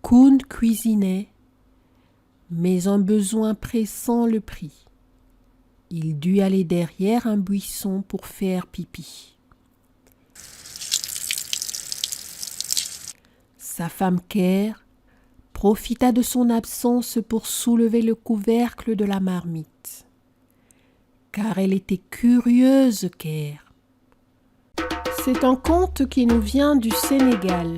Koun cuisinait, mais un besoin pressant le prit. Il dut aller derrière un buisson pour faire pipi. Sa femme Ker profita de son absence pour soulever le couvercle de la marmite, car elle était curieuse, Ker. C'est un conte qui nous vient du Sénégal.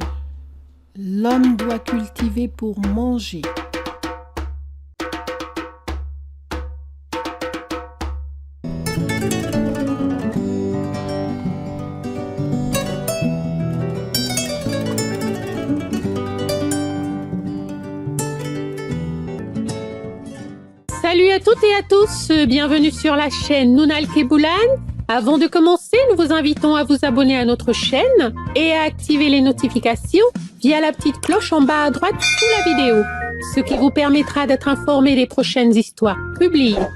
L'homme doit cultiver pour manger. Salut à toutes et à tous, bienvenue sur la chaîne Nounal Keboulan. Avant de commencer, nous vous invitons à vous abonner à notre chaîne et à activer les notifications via la petite cloche en bas à droite sous la vidéo, ce qui vous permettra d'être informé des prochaines histoires publiées.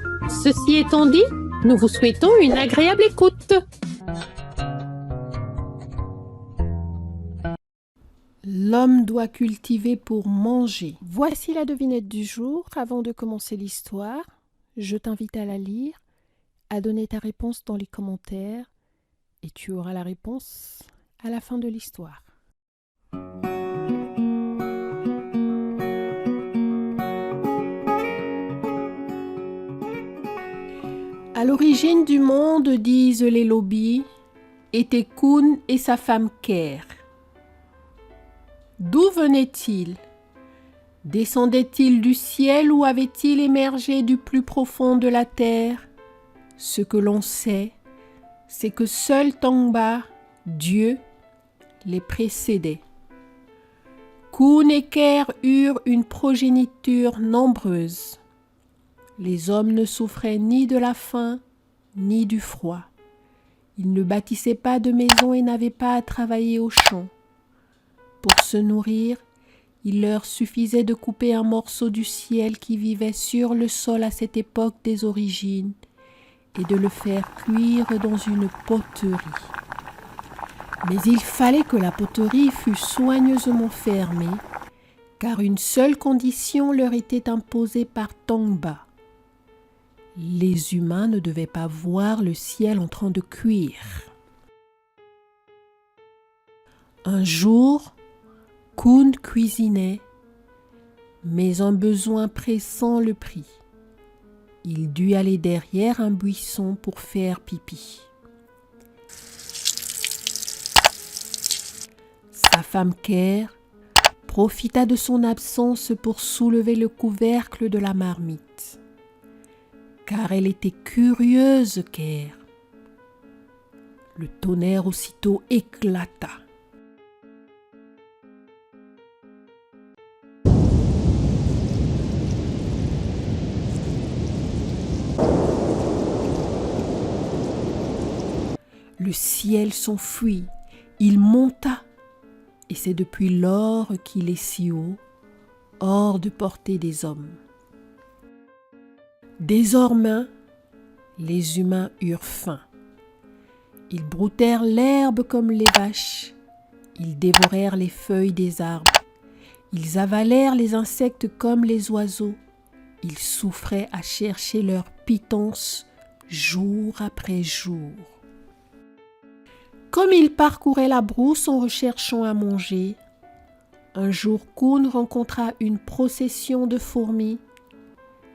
Ceci étant dit, nous vous souhaitons une agréable écoute. L'homme doit cultiver pour manger. Voici la devinette du jour. Avant de commencer l'histoire, je t'invite à la lire, à donner ta réponse dans les commentaires et tu auras la réponse à la fin de l'histoire. À l'origine du monde, disent les lobbies, étaient Koun et sa femme Ker. D'où venait-il? Descendait-il du ciel ou avait-il émergé du plus profond de la terre? Ce que l'on sait, c'est que seul Tongba, Dieu, les précédait. Koun et Ker eurent une progéniture nombreuse. Les hommes ne souffraient ni de la faim, ni du froid. Ils ne bâtissaient pas de maison et n'avaient pas à travailler aux champs. Pour se nourrir, il leur suffisait de couper un morceau du ciel qui vivait sur le sol à cette époque des origines et de le faire cuire dans une poterie. Mais il fallait que la poterie fût soigneusement fermée, car une seule condition leur était imposée par Tongba. Les humains ne devaient pas voir le ciel en train de cuire. Un jour, Koun cuisinait, mais un besoin pressant le prit. Il dut aller derrière un buisson pour faire pipi. Sa femme Ker profita de son absence pour soulever le couvercle de la marmite, car elle était curieuse, Ker. Le tonnerre aussitôt éclata. Le ciel s'enfuit, il monta, et c'est depuis lors qu'il est si haut, hors de portée des hommes. Désormais, les humains eurent faim. Ils broutèrent l'herbe comme les vaches, ils dévorèrent les feuilles des arbres, ils avalèrent les insectes comme les oiseaux, ils souffraient à chercher leur pitance jour après jour. Comme il parcourait la brousse en recherchant à manger, un jour Koun rencontra une procession de fourmis,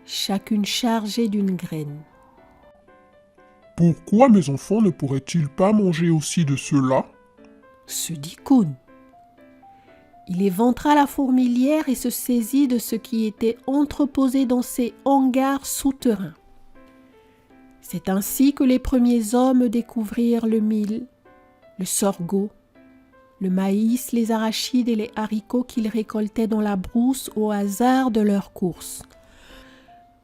chacune chargée d'une graine. « Pourquoi mes enfants ne pourraient-ils pas manger aussi de cela ?» se dit Koun. Il éventra la fourmilière et se saisit de ce qui était entreposé dans ses hangars souterrains. C'est ainsi que les premiers hommes découvrirent le mil, le sorgho, le maïs, les arachides et les haricots qu'ils récoltaient dans la brousse au hasard de leur course.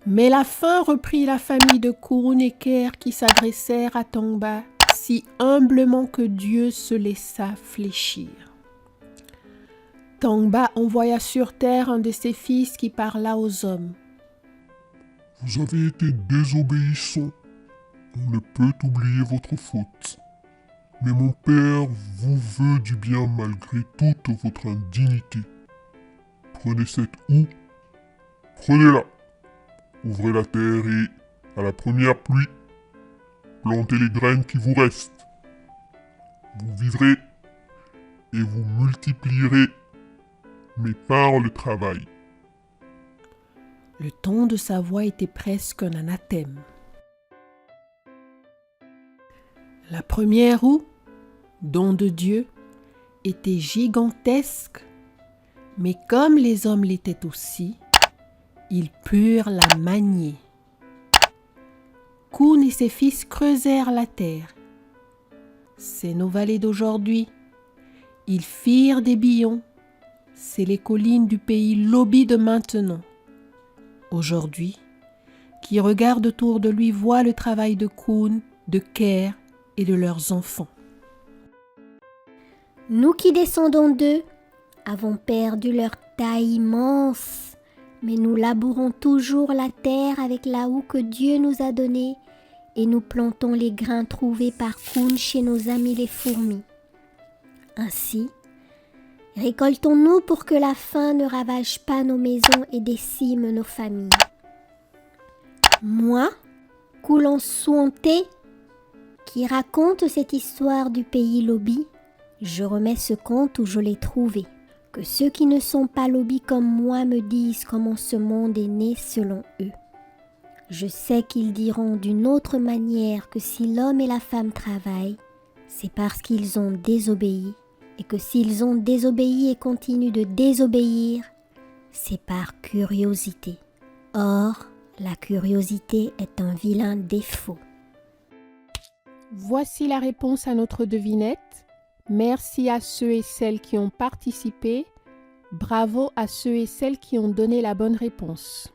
Mais la faim reprit la famille de Koun et Ker qui s'adressèrent à Tongba si humblement que Dieu se laissa fléchir. Tongba envoya sur terre un de ses fils qui parla aux hommes. « Vous avez été désobéissants. On ne peut oublier votre faute. Mais mon père vous veut du bien malgré toute votre indignité. Prenez cette houe, prenez-la, ouvrez la terre et, à la première pluie, plantez les graines qui vous restent. Vous vivrez et vous multiplierez, mais par le travail. Le ton de sa voix était presque un anathème. La première houe, don de Dieu, était gigantesque, mais comme les hommes l'étaient aussi, ils purent la manier. Koun et ses fils creusèrent la terre. C'est nos vallées d'aujourd'hui. Ils firent des billons. C'est les collines du pays Lobi de maintenant. Aujourd'hui, qui regarde autour de lui voit le travail de Koun, de Ker et de leurs enfants. Nous qui descendons d'eux avons perdu leur taille immense, mais nous labourons toujours la terre avec la houe que Dieu nous a donnée et nous plantons les grains trouvés par Koun chez nos amis les fourmis. Ainsi, récoltons-nous pour que la faim ne ravage pas nos maisons et décime nos familles. Moi, Koulan Souonté, qui raconte cette histoire du pays Lobi, je remets ce conte où je l'ai trouvé. Que ceux qui ne sont pas Lobi comme moi me disent comment ce monde est né selon eux. Je sais qu'ils diront d'une autre manière que si l'homme et la femme travaillent, c'est parce qu'ils ont désobéi, et que s'ils ont désobéi et continuent de désobéir, c'est par curiosité. Or, la curiosité est un vilain défaut. Voici la réponse à notre devinette. Merci à ceux et celles qui ont participé. Bravo à ceux et celles qui ont donné la bonne réponse.